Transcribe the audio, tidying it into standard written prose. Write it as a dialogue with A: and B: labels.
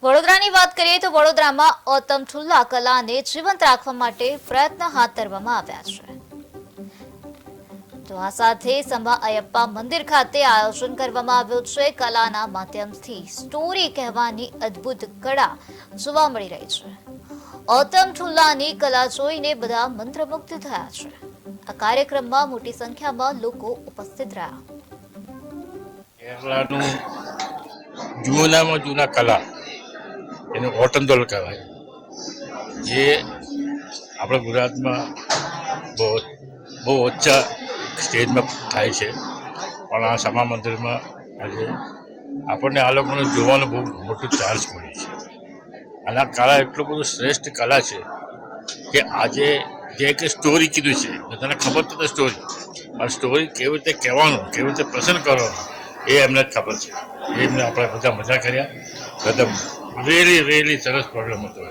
A: વડોદરાની વાત કરીએ તો વડોદરામાં ઓતમઠુલ્લા કલાને જીવંત રાખવા માટે પ્રયત્ન હાથ ધરવામાં આવ્યા છે. તો આ સાથે સંભા અયપ્પા મંદિર ખાતે આયોજન કરવામાં આવ્યું છે. કલાના માધ્યમથી સ્ટોરી કહેવાની અદ્ભુત કળા જોવા મળી રહી છે. ઓતમઠુલ્લાની કલા જોઈને બધા મંત્રમુગ્ધ થયા છે. આ કાર્યક્રમમાં મોટી સંખ્યામાં લોકો ઉપસ્થિત રહ્યા.
B: કેરલાનું જૂનામાં જૂના કલા એને ઓટમદોલ કહેવાય. જે આપણા ગુજરાતમાં બહુ ઓછા સ્ટેજમાં થાય છે, પણ આ સમા મંદિરમાં આજે આપણને આ લોકોને જોવાનું બહુ મોટું ચાન્સ મળે છે. અને આ કલા એટલું બધું શ્રેષ્ઠ કલા છે કે આજે જે કે સ્ટોરી કીધું છે, તને ખબર તો સ્ટોરી, પણ સ્ટોરી કેવી રીતે કહેવાનું, કેવી રીતે પસંદ કરવાનું એ એમને જ ખબર છે. એમને આપણે બધા મજા કર્યા. બધા રેલી સરસ પ્રોગ્રામ હતો.